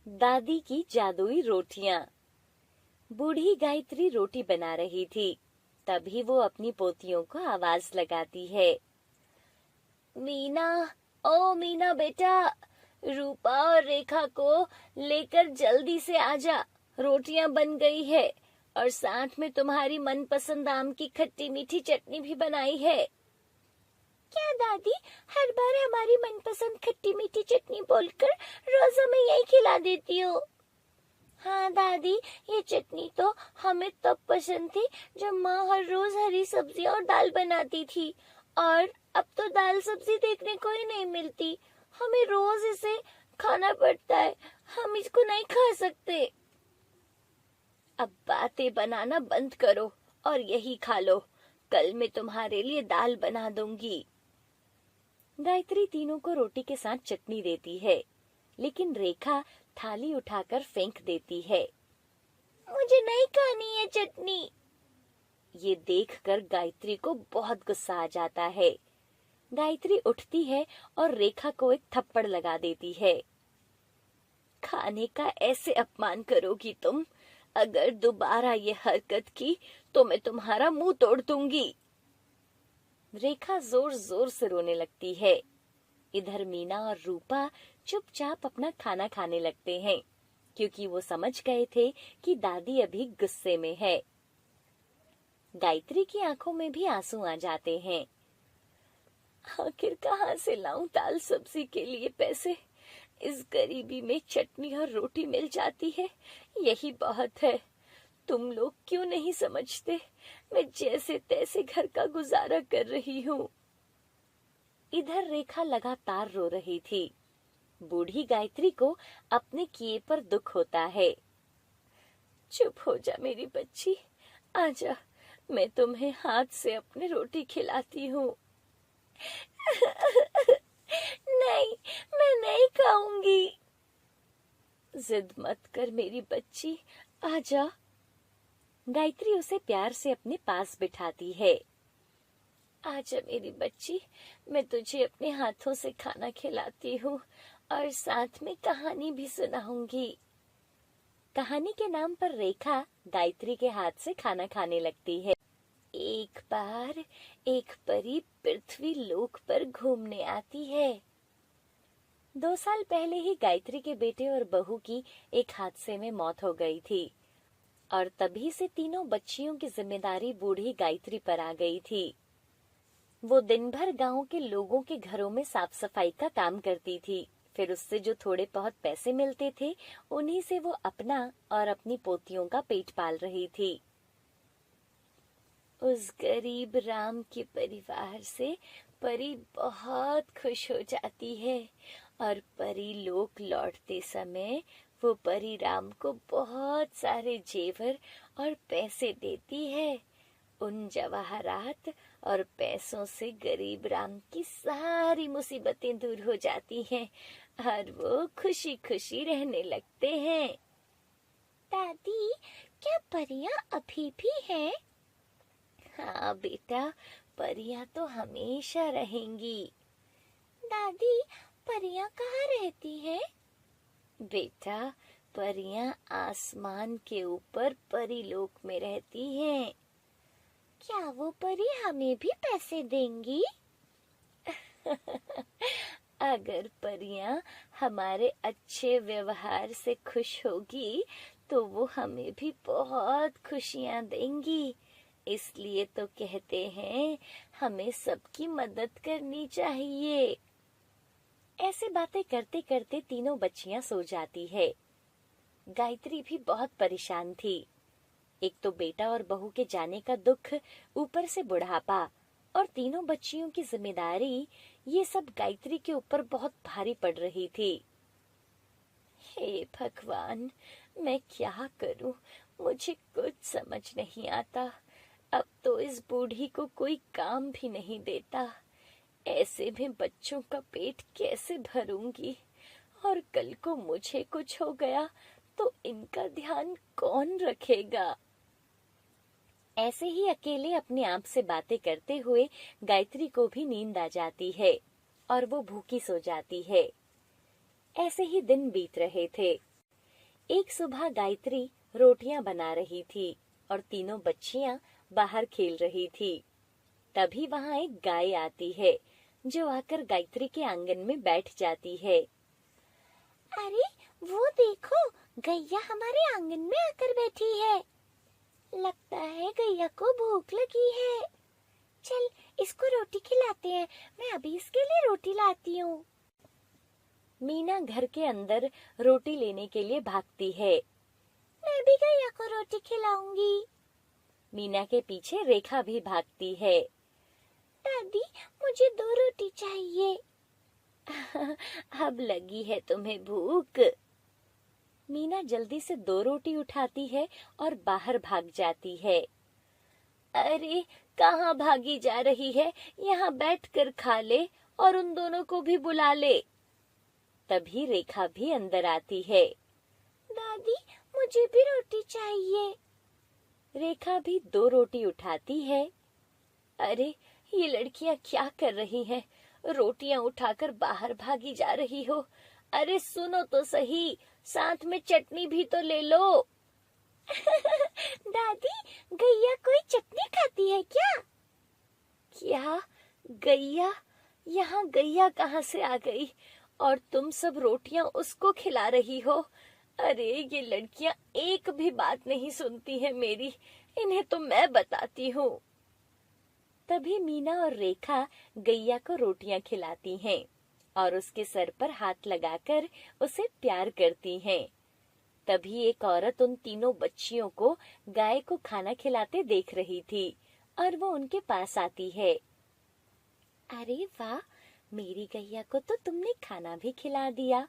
दादी की जादुई रोटियां। बूढ़ी गायत्री रोटी बना रही थी। तभी वो अपनी पोतियों को आवाज लगाती है। मीना, ओ मीना बेटा, रूपा और रेखा को लेकर जल्दी से आजा। रोटियां बन गई है और साथ में तुम्हारी मनपसंद आम की खट्टी मीठी चटनी भी बनाई है। क्या दादी हर बार हमारी मनपसंद खट्टी मीठी चटनी बोलकर रोज हमें यही खिला देती हो? हाँ दादी, ये चटनी तो हमें तब पसंद थी जब माँ हर रोज हरी सब्जी और दाल बनाती थी, और अब तो दाल सब्जी देखने को ही नहीं मिलती। हमें रोज इसे खाना पड़ता है, हम इसको नहीं खा सकते। अब बातें बनाना बंद करो और यही खा लो। कल मैं तुम्हारे लिए दाल बना दूंगी। गायत्री तीनों को रोटी के साथ चटनी देती है, लेकिन रेखा थाली उठाकर फेंक देती है। मुझे नहीं खानी है चटनी। ये देखकर गायत्री को बहुत गुस्सा आ जाता है। गायत्री उठती है और रेखा को एक थप्पड़ लगा देती है। खाने का ऐसे अपमान करोगी तुम? अगर दोबारा ये हरकत की तो मैं तुम्हारा मुंह तोड़ दूंगी। रेखा जोर जोर से रोने लगती है। इधर मीना और रूपा चुपचाप अपना खाना खाने लगते हैं, क्योंकि वो समझ गए थे कि दादी अभी गुस्से में है। गायत्री की आंखों में भी आंसू आ जाते हैं। आखिर कहाँ से लाऊं दाल सब्जी के लिए पैसे? इस गरीबी में चटनी और रोटी मिल जाती है, यही बहुत है। तुम लोग क्यों नहीं समझते? मैं जैसे तैसे घर का गुजारा कर रही हूँ। इधर रेखा लगातार रो रही थी। बूढ़ी गायत्री को अपने किए पर दुख होता है। चुप हो जा मेरी बच्ची, आजा, मैं तुम्हें हाथ से अपनी रोटी खिलाती हूँ। नहीं, मैं नहीं खाऊंगी। जिद मत कर मेरी बच्ची, आजा। गायत्री उसे प्यार से अपने पास बिठाती है। आजा मेरी बच्ची, मैं तुझे अपने हाथों से खाना खिलाती हूँ और साथ में कहानी भी सुनाऊंगी। कहानी के नाम पर रेखा गायत्री के हाथ से खाना खाने लगती है। एक बार एक परी पृथ्वी लोक पर घूमने आती है। 2 साल पहले ही गायत्री के बेटे और बहू की एक हादसे में मौत हो गई थी, और तभी से तीनों बच्चियों की जिम्मेदारी बूढ़ी गायत्री पर आ गई थी। वो दिन भर गांव के लोगों के घरों में साफ सफाई का काम करती थी। फिर उससे जो थोड़े बहुत पैसे मिलते थे, उन्हीं से वो अपना और अपनी पोतियों का पेट पाल रही थी। उस गरीब राम के परिवार से परी बहुत खुश हो जाती है, और परी लोक लौटते समय वो परी राम को बहुत सारे जेवर और पैसे देती है। उन जवाहरात और पैसों से गरीब राम की सारी मुसीबतें दूर हो जाती हैं और वो खुशी खुशी रहने लगते हैं। दादी, क्या परियां अभी भी हैं? हाँ बेटा, परियां तो हमेशा रहेंगी। दादी, परियां कहाँ रहती हैं? बेटा, परियां आसमान के ऊपर परीलोक में रहती हैं। क्या वो परी हमें भी पैसे देंगी? अगर परियां हमारे अच्छे व्यवहार से खुश होगी तो वो हमें भी बहुत खुशियां देंगी। इसलिए तो कहते हैं, हमें सबकी मदद करनी चाहिए। ऐसे बातें करते करते तीनों बच्चियां सो जाती है। गायत्री भी बहुत परेशान थी। एक तो बेटा और बहू के जाने का दुख, ऊपर से बुढ़ापा और तीनों बच्चियों की जिम्मेदारी, ये सब गायत्री के ऊपर बहुत भारी पड़ रही थी। हे भगवान, मैं क्या करूं? मुझे कुछ समझ नहीं आता। अब तो इस बूढ़ी को कोई काम भी नहीं देता। ऐसे में बच्चों का पेट कैसे भरूंगी? और कल को मुझे कुछ हो गया तो इनका ध्यान कौन रखेगा? ऐसे ही अकेले अपने आप से बातें करते हुए गायत्री को भी नींद आ जाती है और वो भूखी सो जाती है। ऐसे ही दिन बीत रहे थे। एक सुबह गायत्री रोटियां बना रही थी और तीनों बच्चियां बाहर खेल रही थी। तभी वहां एक गाय आती है जो आकर गायत्री के आंगन में बैठ जाती है। अरे वो देखो, गैया हमारे आंगन में आकर बैठी है। लगता है गैया को भूख लगी है। चल इसको रोटी खिलाते हैं। मैं अभी इसके लिए रोटी लाती हूँ। मीना घर के अंदर रोटी लेने के लिए भागती है। मैं भी गैया को रोटी खिलाऊंगी। मीना के पीछे रेखा भी भागती है। दादी मुझे 2 रोटी चाहिए। अब लगी है तुम्हें भूख। मीना जल्दी से 2 रोटी उठाती है और बाहर भाग जाती है। अरे कहाँ भागी जा रही है, यहाँ बैठकर खा ले और उन दोनों को भी बुला ले। तभी रेखा भी अंदर आती है। दादी मुझे भी रोटी चाहिए। रेखा भी 2 रोटी उठाती है। अरे ये लड़कियां क्या कर रही हैं? रोटियां उठाकर बाहर भागी जा रही हो। अरे सुनो तो सही, साथ में चटनी भी तो ले लो। दादी गैया कोई चटनी खाती है क्या? क्या? गैया? यहाँ गैया कहाँ से आ गई? और तुम सब रोटियां उसको खिला रही हो? अरे ये लड़कियां एक भी बात नहीं सुनती हैं मेरी। इन्हें तो मैं बताती हूँ। तभी मीना और रेखा गैया को रोटियां खिलाती हैं और उसके सर पर हाथ लगाकर उसे प्यार करती हैं। तभी एक औरत उन तीनों बच्चियों को गाय को खाना खिलाते देख रही थी और वो उनके पास आती है। अरे वाह, मेरी गैया को तो तुमने खाना भी खिला दिया।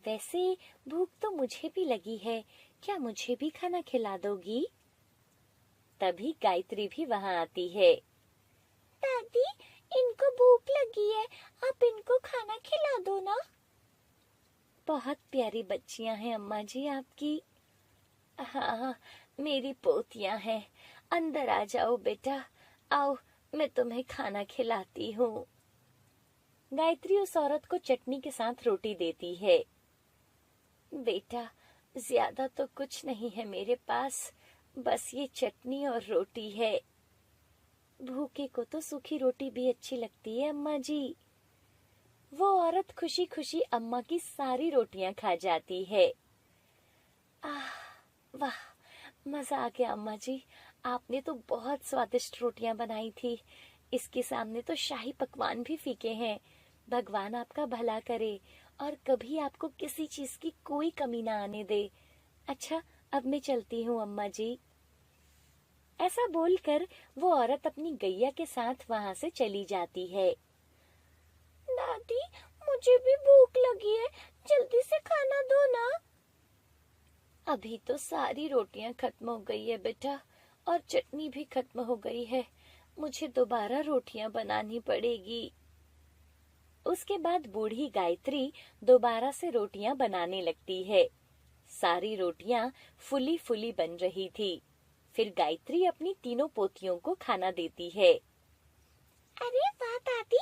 वैसे भूख तो मुझे भी लगी है, क्या मुझे भी खाना खिला दोगी? तभी गायत्री भी वहां आती है। दादी इनको भूख लगी है, आप इनको खाना खिला दो ना। बहुत प्यारी बच्चियां हैं अम्मा जी आपकी। हाँ, मेरी पोतियां हैं। अंदर आ जाओ बेटा, आओ मैं तुम्हें खाना खिलाती हूँ। गायत्री उस औरत को चटनी के साथ रोटी देती है। बेटा ज्यादा तो कुछ नहीं है मेरे पास, बस ये चटनी और रोटी है। भूखे को तो सूखी रोटी भी अच्छी लगती है अम्मा जी। वो औरत खुशी खुशी अम्मा की सारी रोटियां खा जाती है। आह वाह, मजा आ गया अम्मा जी, आपने तो बहुत स्वादिष्ट रोटियां बनाई थी। इसके सामने तो शाही पकवान भी फीके हैं। भगवान आपका भला करे और कभी आपको किसी चीज की कोई कमी ना आने दे। अच्छा अब मैं चलती हूँ अम्मा जी। ऐसा बोलकर वो औरत अपनी गैया के साथ वहां से चली जाती है। दादी मुझे भी भूख लगी है, जल्दी से खाना दो ना। अभी तो सारी रोटियां खत्म हो गई है बेटा, और चटनी भी खत्म हो गई है। मुझे दोबारा रोटियां बनानी पड़ेगी। उसके बाद बूढ़ी गायत्री दोबारा से रोटियां बनाने लगती है। सारी रोटियां फुली फुली बन रही थी। फिर गायत्री अपनी तीनों पोतियों को खाना देती है। अरे वाह दादी,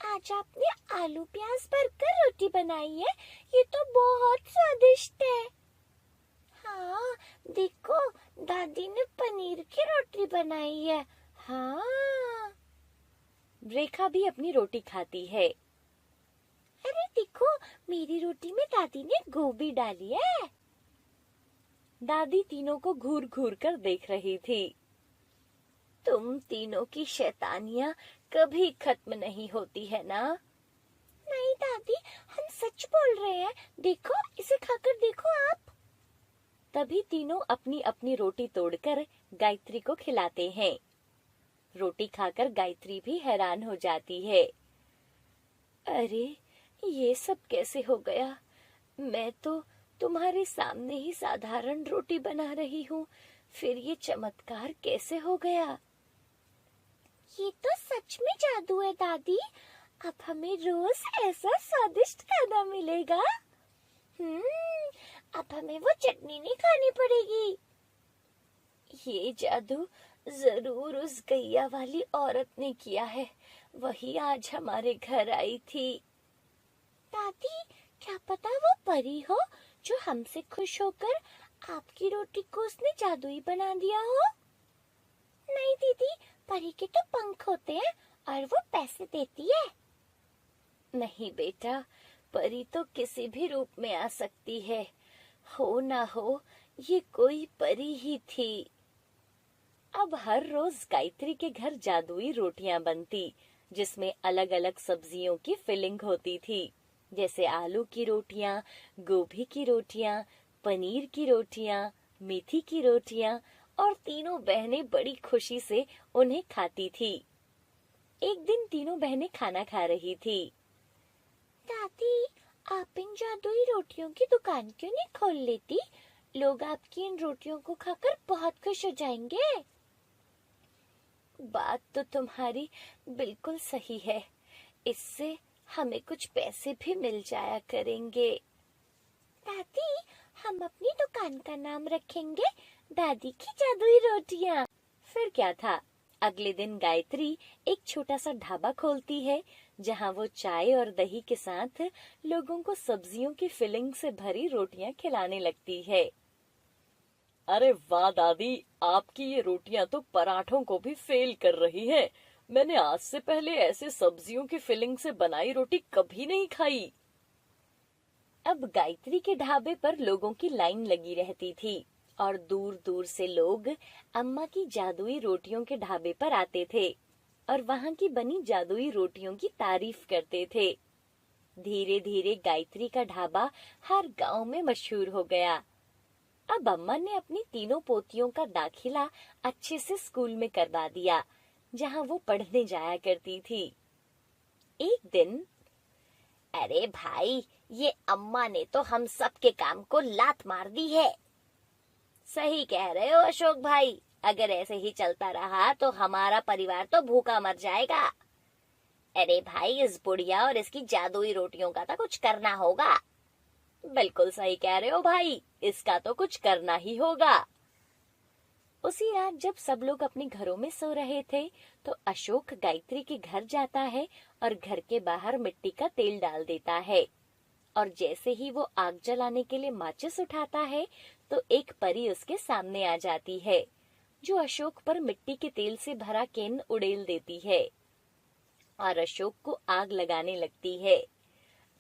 आज आपने आलू प्याज भरकर रोटी बनाई है, ये तो बहुत स्वादिष्ट है। हाँ देखो, दादी ने पनीर की रोटी बनाई है। हाँ। रेखा भी अपनी रोटी खाती है। अरे देखो, मेरी रोटी में दादी ने गोभी डाली है। दादी तीनों को घूर घूर कर देख रही थी। तुम तीनों की शैतानियां कभी खत्म नहीं होती है ना? नहीं दादी, हम सच बोल रहे हैं। देखो, इसे खाकर देखो आप। तभी तीनों अपनी अपनी रोटी तोड़कर गायत्री को खिलाते हैं। रोटी खाकर गायत्री भी हैरान हो जाती है। अरे ये सब कैसे हो गया? मैं तो तुम्हारे सामने ही साधारण रोटी बना रही हूँ, फिर ये चमत्कार कैसे हो गया? ये तो सच में जादू है दादी। अब हमें रोज ऐसा स्वादिष्ट खाना मिलेगा। अब हमें वो चटनी नहीं खानी पड़ेगी। ये जादू जरूर उस गैया वाली औरत ने किया है। वही आज हमारे घर आई थी। दादी क्या पता वो परी हो जो हमसे खुश होकर आपकी रोटी को उसने जादुई बना दिया हो? नहीं दीदी, परी के तो पंख होते हैं और वो पैसे देती है। नहीं बेटा, परी तो किसी भी रूप में आ सकती है। हो ना हो, ये कोई परी ही थी। अब हर रोज गायत्री के घर जादुई रोटियां बनती, जिसमें अलग अलग सब्जियों की फिलिंग होती थी, जैसे आलू की रोटियां, गोभी की रोटियां, पनीर की रोटियां, मेथी की रोटियां, और तीनों बहनें बड़ी खुशी से उन्हें खाती थी। एक दिन तीनों बहनें खाना खा रही थी। दादी, आप इन जादुई रोटियों की दुकान क्यों नहीं खोल लेती? लोग आपकी इन रोटियों को खाकर बहुत खुश हो जाएंगे। बात तो तुम्हारी बिल्कुल सही है। इससे हमें कुछ पैसे भी मिल जाया करेंगे। दादी, हम अपनी दुकान का नाम रखेंगे दादी की जादुई रोटियां। फिर क्या था, अगले दिन गायत्री एक छोटा सा ढाबा खोलती है, जहां वो चाय और दही के साथ लोगों को सब्जियों की फिलिंग से भरी रोटियां खिलाने लगती है। अरे वाह दादी, आपकी ये रोटियां तो पराठों को भी फेल कर रही हैं। मैंने आज से पहले ऐसे सब्जियों की फिलिंग से बनाई रोटी कभी नहीं खाई। अब गायत्री के ढाबे पर लोगों की लाइन लगी रहती थी और दूर दूर से लोग अम्मा की जादुई रोटियों के ढाबे पर आते थे और वहां की बनी जादुई रोटियों की तारीफ करते थे। धीरे धीरे गायत्री का ढाबा हर गांव में मशहूर हो गया। अब अम्मा ने अपनी तीनों पोतियों का दाखिला अच्छे से स्कूल में करवा दिया, जहां वो पढ़ने जाया करती थी। एक दिन, अरे भाई, ये अम्मा ने तो हम सब के काम को लात मार दी है। सही कह रहे हो अशोक भाई, अगर ऐसे ही चलता रहा तो हमारा परिवार तो भूखा मर जाएगा। अरे भाई, इस बुढ़िया और इसकी जादुई रोटियों का तो कुछ करना होगा। बिल्कुल सही कह रहे हो भाई, इसका तो कुछ करना ही होगा। उसी रात जब सब लोग अपने घरों में सो रहे थे, तो अशोक गायत्री के घर जाता है और घर के बाहर मिट्टी का तेल डाल देता है। और जैसे ही वो आग जलाने के लिए माचिस उठाता है, तो एक परी उसके सामने आ जाती है, जो अशोक पर मिट्टी के तेल से भरा कैन उड़ेल देती है और अशोक को आग लगाने लगती है।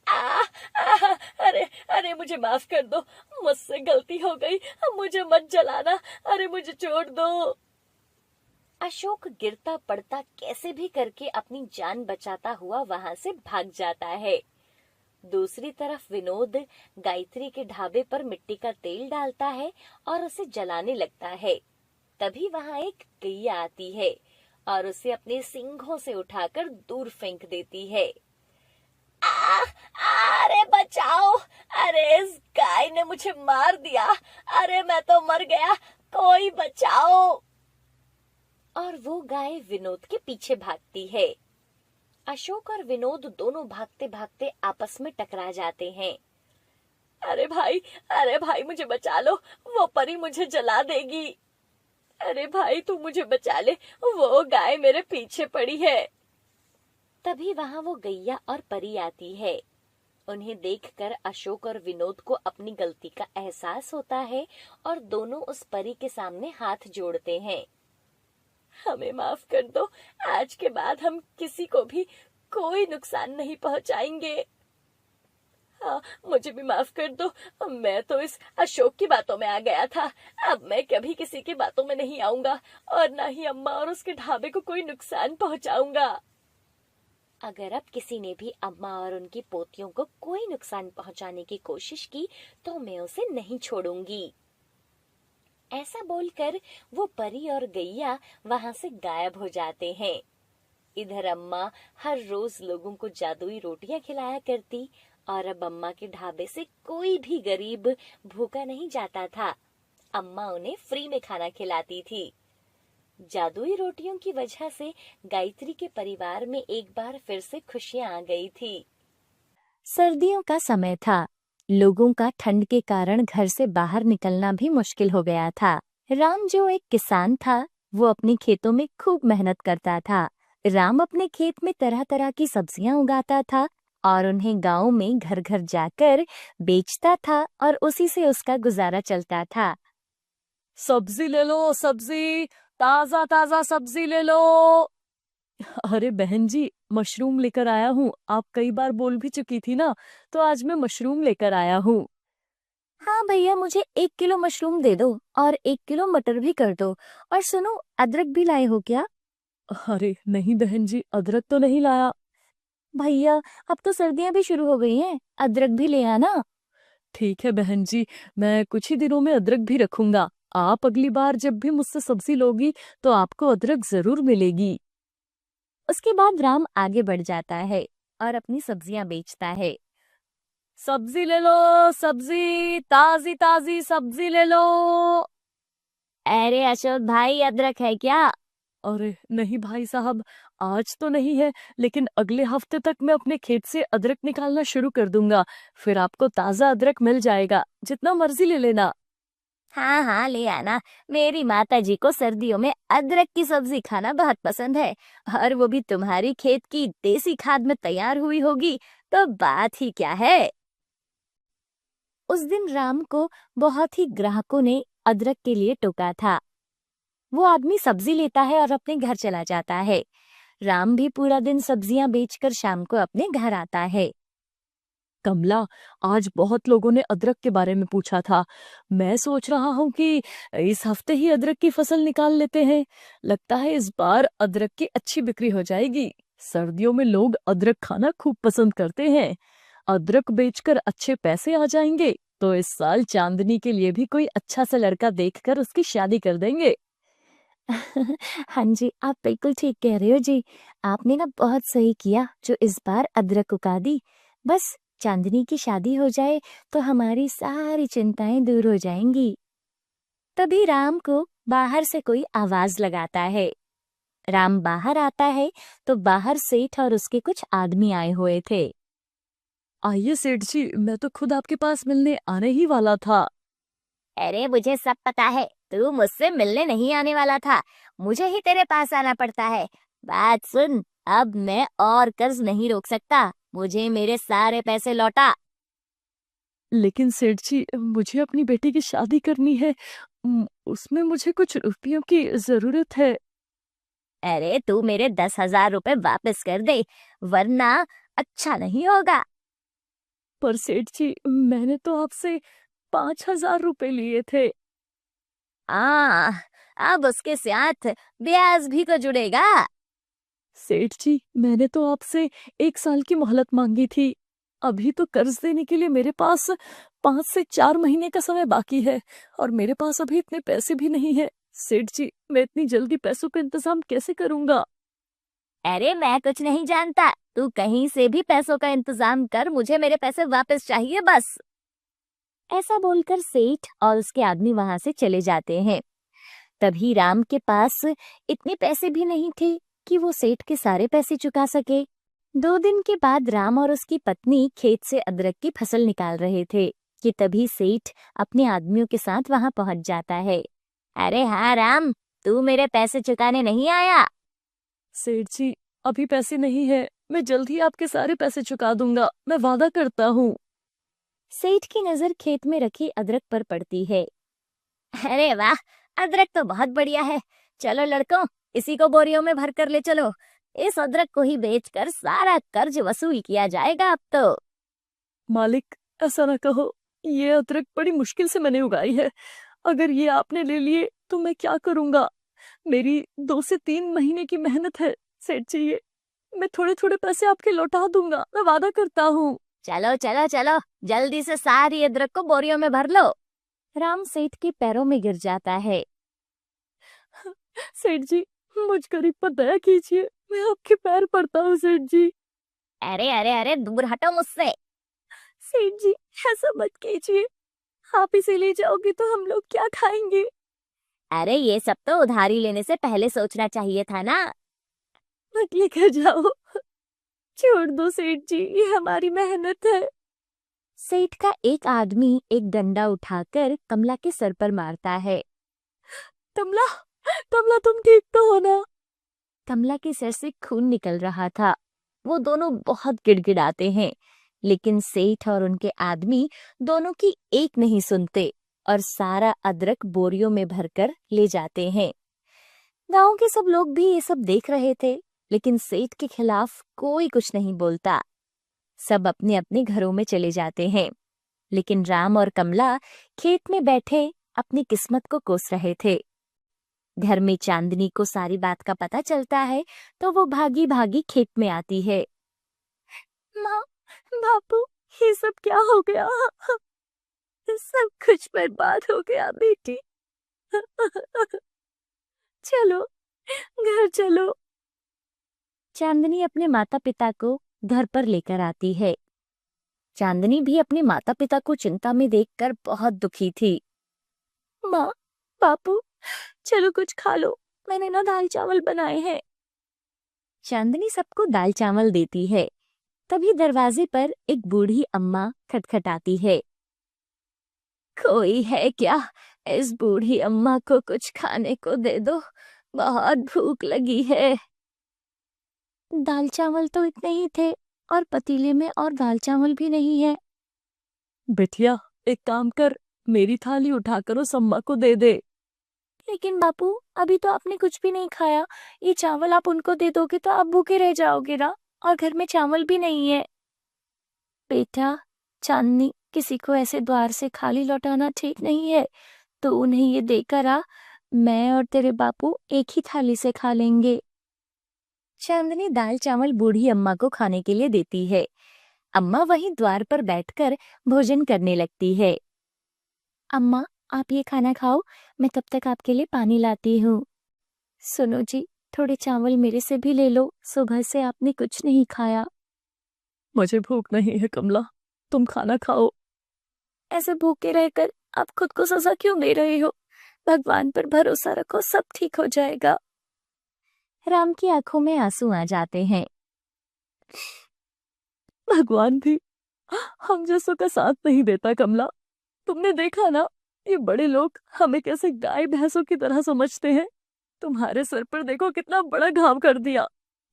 अरे अरे, मुझे माफ कर दो, मुझसे गलती हो गई, मुझे मत जलाना, अरे मुझे छोड़ दो। अशोक गिरता पड़ता कैसे भी करके अपनी जान बचाता हुआ वहां से भाग जाता है। दूसरी तरफ विनोद गायत्री के ढाबे पर मिट्टी का तेल डालता है और उसे जलाने लगता है। तभी वहां एक गैया आती है और उसे अपने सींगों से उठाकर दूर फेंक देती है। अरे बचाओ, अरे इस गाय ने मुझे मार दिया, अरे मैं तो मर गया, कोई बचाओ। और वो गाय विनोद के पीछे भागती है। अशोक और विनोद दोनों भागते भागते आपस में टकरा जाते हैं। अरे भाई मुझे बचा लो, वो परी मुझे जला देगी। अरे भाई तू मुझे बचा ले, वो गाय मेरे पीछे पड़ी है। तभी वहां वो गैया और परी आती है। उन्हें देखकर अशोक और विनोद को अपनी गलती का एहसास होता है और दोनों उस परी के सामने हाथ जोड़ते हैं। हमें माफ कर दो, आज के बाद हम किसी को भी कोई नुकसान नहीं पहुंचाएंगे। हाँ, मुझे भी माफ कर दो, मैं तो इस अशोक की बातों में आ गया था। अब मैं कभी किसी की बातों में नहीं आऊंगा और ना ही अम्मा और उसके ढाबे को कोई नुकसान पहुंचाऊंगा। अगर अब किसी ने भी अम्मा और उनकी पोतियों को कोई नुकसान पहुंचाने की कोशिश की तो मैं उसे नहीं छोड़ूंगी। ऐसा बोलकर वो परी और गैया वहां से गायब हो जाते हैं। इधर अम्मा हर रोज लोगों को जादुई रोटियां खिलाया करती और अब अम्मा के ढाबे से कोई भी गरीब भूखा नहीं जाता था। अम्मा उन्हें फ्री में खाना खिलाती थी। जादुई रोटियों की वजह से गायत्री के परिवार में एक बार फिर से खुशियां आ गई थी। सर्दियों का समय था। लोगों का ठंड के कारण घर से बाहर निकलना भी मुश्किल हो गया था। राम जो एक किसान था, वो अपने खेतों में खूब मेहनत करता था। राम अपने खेत में तरह तरह की सब्जियां उगाता था और उन्हें गांव में घर घर जाकर बेचता था और उसी से उसका गुजारा चलता था। सब्जी ले लो, सब्जी, ताजा ताजा सब्जी ले लो। अरे बहन जी, मशरूम लेकर आया हूँ। आप कई बार बोल भी चुकी थी ना, तो आज मैं मशरूम लेकर आया हूँ। हाँ भैया, मुझे 1 किलो मशरूम दे दो और 1 किलो मटर भी कर दो। और सुनो, अदरक भी लाए हो क्या? अरे नहीं बहन जी, अदरक तो नहीं लाया। भैया, अब तो सर्दियां भी शुरू हो गई हैं, अदरक भी ले आना। ठीक है बहन जी, मैं कुछ ही दिनों में अदरक भी रखूंगा। आप अगली बार जब भी मुझसे सब्जी लोगी तो आपको अदरक जरूर मिलेगी। उसके बाद राम आगे बढ़ जाता है और अपनी सब्जियां बेचता है। सब्जी ले लो, सब्जी, ताजी ताजी सब्जी ले लो। अरे अशोक भाई, अदरक है क्या? अरे नहीं भाई साहब, आज तो नहीं है, लेकिन अगले हफ्ते तक मैं अपने खेत से अदरक निकालना शुरू कर दूंगा। फिर आपको ताजा अदरक मिल जाएगा, जितना मर्जी ले लेना। हाँ हाँ, ले आना। मेरी माता जी को सर्दियों में अदरक की सब्जी खाना बहुत पसंद है, और वो भी तुम्हारी खेत की देसी खाद में तैयार हुई होगी, तो बात ही क्या है। उस दिन राम को बहुत ही ग्राहकों ने अदरक के लिए टोका था। वो आदमी सब्जी लेता है और अपने घर चला जाता है। राम भी पूरा दिन सब्जियां बेचकर शाम को अपने घर आता है। कमला, आज बहुत लोगों ने अदरक के बारे में पूछा था। मैं सोच रहा हूँ कि इस हफ्ते ही अदरक की फसल निकाल लेते हैं। लगता है इस बार अदरक की अच्छी बिक्री हो जाएगी। सर्दियों में लोग अदरक खाना खूब पसंद करते हैं। अदरक बेचकर अच्छे पैसे आ जाएंगे, तो इस साल चांदनी के लिए भी कोई अच्छा सा लड़का देखकर उसकी शादी कर देंगे। हाँ जी, आप बिल्कुल ठीक कह रहे हो जी। आपने ना बहुत सही किया जो इस बार अदरक उगा दी। बस चांदनी की शादी हो जाए तो हमारी सारी चिंताएं दूर हो जाएंगी। तभी राम को बाहर से कोई आवाज लगाता है। राम बाहर आता है तो बाहर सेठ और उसके कुछ आदमी आए हुए थे। आइए सेठ जी, मैं तो खुद आपके पास मिलने आने ही वाला था। अरे मुझे सब पता है, तू मुझसे मिलने नहीं आने वाला था, मुझे ही तेरे पास आना पड़ता है। बात सुन, अब मैं और कर्ज नहीं रोक सकता, मुझे मेरे सारे पैसे लौटा। लेकिन सेठ जी, मुझे अपनी बेटी की शादी करनी है। उसमें मुझे कुछ रुपयों की जरूरत है। अरे तू मेरे 10,000 रुपए वापस कर दे, वरना अच्छा नहीं होगा। पर सेठ जी, मैंने तो आपसे 5,000 रुपए लिए थे। आ, अब उसके साथ ब्याज भी तो जुड़ेगा। सेठ जी, मैंने तो आपसे 1 साल की मोहलत मांगी थी। अभी तो कर्ज देने के लिए मेरे पास 5 से 4 महीने का समय बाकी है, और मेरे पास अभी इतने पैसे भी नहीं है। सेठ जी, मैं इतनी जल्दी पैसों का इंतजाम कैसे करूंगा? अरे मैं कुछ नहीं जानता, तू कहीं से भी पैसों का इंतजाम कर, मुझे मेरे पैसे वापस चाहिए बस। ऐसा बोलकर सेठ और उसके आदमी वहां से चले जाते हैं। तभी राम के पास इतने पैसे भी नहीं थे कि वो सेठ के सारे पैसे चुका सके। 2 दिन के बाद राम और उसकी पत्नी खेत से अदरक की फसल निकाल रहे थे कि तभी सेठ अपने आदमियों के साथ वहां पहुंच जाता है। अरे हाँ राम, तू मेरे पैसे चुकाने नहीं आया? सेठ जी, अभी पैसे नहीं है। मैं जल्द ही आपके सारे पैसे चुका दूंगा, मैं वादा करता हूँ। सेठ की नजर खेत में रखी अदरक पर पड़ती है। अरे वाह, अदरक तो बहुत बढ़िया है। चलो लड़कों, इसी को बोरियों में भर कर ले चलो। इस अदरक को ही बेचकर सारा कर्ज वसूल किया जाएगा अब तो। मालिक, ऐसा ना कहो। ये अदरक बड़ी मुश्किल से मैंने उगाई है। अगर ये आपने ले लिए तो मैं क्या करूंगा? मेरी 2 से 3 महीने की मेहनत है। सेठ जी, ये मैं थोड़े थोड़े पैसे आपके लौटा दूंगा, मैं वादा करता हूँ। चलो चलो चलो, जल्दी से सारी अदरक को बोरियों में भर लो। राम सेठ के पैरों में गिर जाता है। सेठ जी, मुझ गरीब पर दया कीजिए, मैं आपके पैर पड़ता हूँ सेठ जी। अरे अरे अरे, दूर हटो मुझसे। सेठ जी, ऐसा मत कीजिए। आप इसे ले जाओगे तो हम लोग क्या खाएंगे? अरे ये सब तो उधारी लेने से पहले सोचना चाहिए था ना। मत लेकर जाओ, छोड़ दो सेठ जी, ये हमारी मेहनत है। सेठ का एक आदमी एक डंडा उठाकर कमला के सर पर मारता है। कमला, कमला, तुम ठीक तो हो ना? कमला के सिर से खून निकल रहा था। वो दोनों बहुत गिड़गिड़ाते हैं, लेकिन सेठ और उनके आदमी दोनों की एक नहीं सुनते और सारा अदरक बोरियों में भरकर ले जाते हैं। गांव के सब लोग भी ये सब देख रहे थे, लेकिन सेठ के खिलाफ कोई कुछ नहीं बोलता। सब अपने अपने घरों में चले जाते हैं, लेकिन राम और कमला खेत में बैठे अपनी किस्मत को कोस रहे थे। घर में चांदनी को सारी बात का पता चलता है तो वो भागी भागी खेत में आती है। माँ, बापू, ये सब क्या हो गया? सब कुछ बर्बाद हो गया बेटी। चलो, घर चलो। चांदनी अपने माता पिता को घर पर लेकर आती है। चांदनी भी अपने माता पिता को चिंता में देखकर बहुत दुखी थी। माँ, बापू, चलो कुछ खा लो, मैंने ना दाल चावल बनाए हैं। चांदनी सबको दाल चावल देती है। तभी दरवाजे पर एक बूढ़ी अम्मा खटखटाती है। कोई है क्या? इस बूढ़ी अम्मा को कुछ खाने को दे दो, बहुत भूख लगी है। दाल चावल तो इतने ही थे और पतीले में और दाल चावल भी नहीं है। बिटिया, एक काम कर, मेरी थाली उठाकर उस अम्मा को दे दे। लेकिन बापू, अभी तो आपने कुछ भी नहीं खाया, ये चावल आप उनको दे दोगे तो आप भूखे रह जाओगे ना, और घर में चावल भी नहीं है। बेटा, चांदनी, किसी को ऐसे द्वार से खाली लौटाना ठीक नहीं है, तो उन्हें ये देकर आ, मैं और तेरे बापू एक ही थाली से खा लेंगे। चांदनी दाल चावल बूढ़ी अम्मा को खाने के लिए देती है। अम्मा वहीं द्वार पर बैठकर भोजन करने लगती है। अम्मा, आप ये खाना खाओ, मैं तब तक आपके लिए पानी लाती हूँ। सुनो जी, थोड़े चावल मेरे से भी ले लो, सुबह से आपने कुछ नहीं खाया। मुझे भूख नहीं है कमला, तुम खाना खाओ। ऐसे भूखे रहकर आप खुद को सजा क्यों दे रहे हो? भगवान पर भरोसा रखो, सब ठीक हो जाएगा। राम की आंखों में आंसू आ जाते हैं। भगवान भी हम जैसों का साथ नहीं देता कमला। तुमने देखा ना, ये बड़े लोग हमें कैसे गाय भैंसों की तरह समझते हैं। तुम्हारे सर पर देखो कितना बड़ा घाव कर दिया।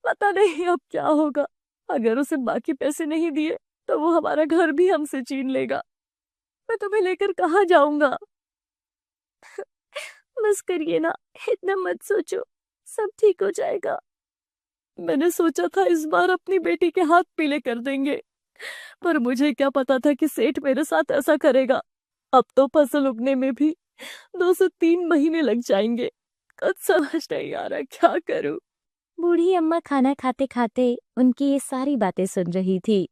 पता नहीं अब क्या होगा। अगर उसे बाकी पैसे नहीं दिए तो वो हमारा घर भी हमसे छीन लेगा। मैं तुम्हें लेकर कहाँ जाऊंगा? बस करिए ना, इतना मत सोचो, सब ठीक हो जाएगा। मैंने सोचा था इस बार अपनी बेटी के हाथ पीले कर देंगे, पर मुझे क्या पता था कि सेठ मेरे साथ ऐसा करेगा। अब तो फसल उगने में भी 2 से 3 महीने लग जाएंगे। कुछ समझ नहीं आ रहा क्या करूं। बूढ़ी अम्मा खाना खाते खाते उनकी ये सारी बातें सुन रही थी।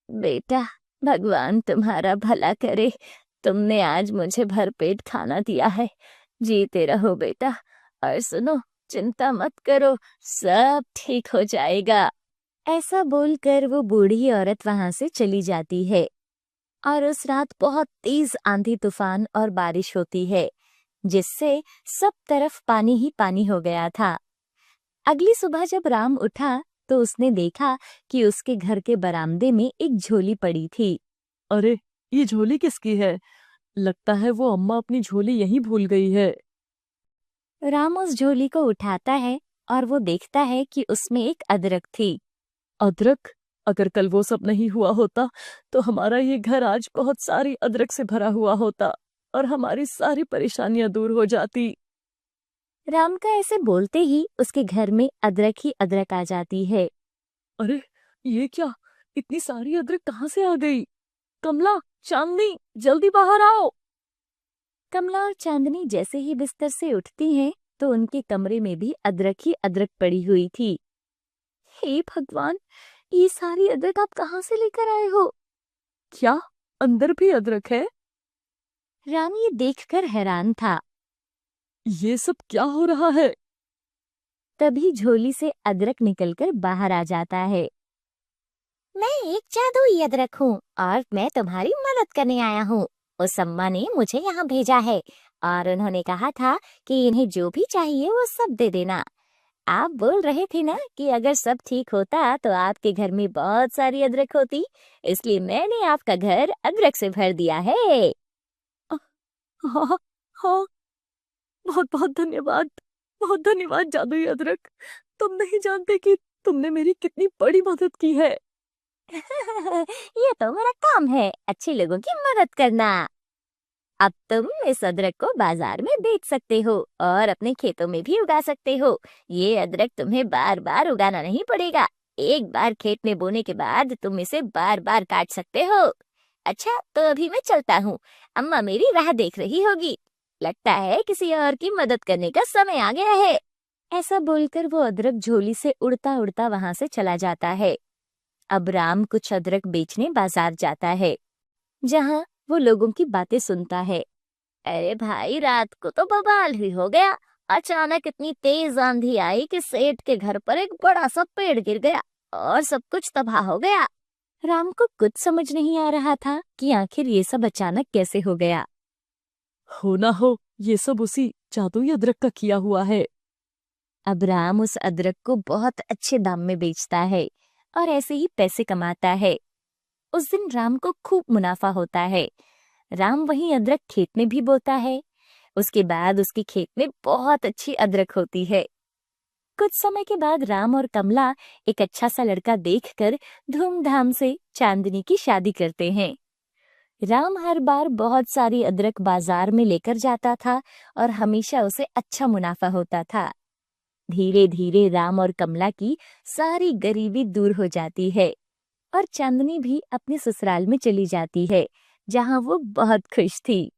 बेटा, भगवान तुम्हारा भला करे, तुमने आज मुझे भरपेट खाना दिया है। जीते रहो बेटा, और सुनो, चिंता मत करो, सब ठीक हो जाएगा। ऐसा बोलकर वो बूढ़ी औरत वहां से चली जाती है। और उस रात बहुत तेज आंधी तूफान और बारिश होती है, जिससे सब तरफ पानी ही पानी हो गया था। अगली सुबह जब राम उठा तो उसने देखा कि उसके घर के बरामदे में एक झोली पड़ी थी। अरे, ये झोली किसकी है? लगता है वो अम्मा अपनी झोली यहीं भूल गई है। राम उस झोली को उठाता है और वो देखता है कि उसमें एक अदरक थी। अदरक? अगर कल वो सब नहीं हुआ होता तो हमारा ये घर आज बहुत सारी अदरक से भरा हुआ होता और हमारी सारी परेशानियां दूर हो जाती। राम का ऐसे बोलते ही उसके घर में अदरक ही अदरक आ जाती है। अरे, ये क्या? इतनी सारी अदरक कहाँ से आ गई? कमला, चांदनी, जल्दी बाहर आओ। कमला और चांदनी जैसे ही बिस्तर से उठती हैं तो उनके कमरे में भी अदरक ही अदरक पड़ी हुई थी। हे भगवान, ये सारी अदरक आप कहाँ से लेकर आए हो? क्या अंदर भी अदरक है? राम ये देखकर हैरान था। ये सब क्या हो रहा है? तभी झोली से अदरक निकलकर बाहर आ जाता है। मैं एक जादुई अदरक हूँ और मैं तुम्हारी मदद करने आया हूँ। उस अम्मा ने मुझे यहाँ भेजा है और उन्होंने कहा था कि इन्हें जो भी चाहिए वो सब दे देना। आप बोल रहे थे ना कि अगर सब ठीक होता तो आपके घर में बहुत सारी अदरक होती, इसलिए मैंने आपका घर अदरक से भर दिया है। हाँ हाँ, बहुत बहुत धन्यवाद, बहुत धन्यवाद जादुई अदरक। तुम नहीं जानते कि तुमने मेरी कितनी बड़ी मदद की है। ये तो मेरा काम है, अच्छे लोगों की मदद करना। अब तुम इस अदरक को बाजार में बेच सकते हो और अपने खेतों में भी उगा सकते हो। ये अदरक तुम्हें बार बार उगाना नहीं पड़ेगा। एक बार खेत में बोने के बाद तुम इसे बार बार काट सकते हो। अच्छा, तो अभी मैं चलता हूँ, अम्मा मेरी राह देख रही होगी। लगता है किसी और की मदद करने का समय आ गया है। ऐसा बोलकर वो अदरक झोली से उड़ता उड़ता वहां से चला जाता है। अब राम कुछ अदरक बेचने बाजार जाता है, जहां वो लोगों की बातें सुनता है। अरे भाई, रात को तो बवाल ही हो गया। अचानक इतनी तेज आंधी आई कि सेठ के घर पर एक बड़ा सा पेड़ गिर गया और सब कुछ तबाह हो गया। राम को कुछ समझ नहीं आ रहा था कि आखिर ये सब अचानक कैसे हो गया। हो ना हो, ये सब उसी जादुई अदरक का किया हुआ है। अब राम उस अदरक को बहुत अच्छे दाम में बेचता है और ऐसे ही पैसे कमाता है। उस दिन राम को खूब मुनाफा होता है। राम वही अदरक खेत में भी बोता है। उसके बाद उसके खेत में बहुत अच्छी अदरक होती है। कुछ समय के बाद राम और कमला एक अच्छा सा लड़का देखकर धूमधाम से चांदनी की शादी करते हैं। राम हर बार बहुत सारी अदरक बाजार में लेकर जाता था और हमेशा उसे अच्छा मुनाफा होता था। धीरे धीरे राम और कमला की सारी गरीबी दूर हो जाती है और चांदनी भी अपने ससुराल में चली जाती है, जहां वो बहुत खुश थी।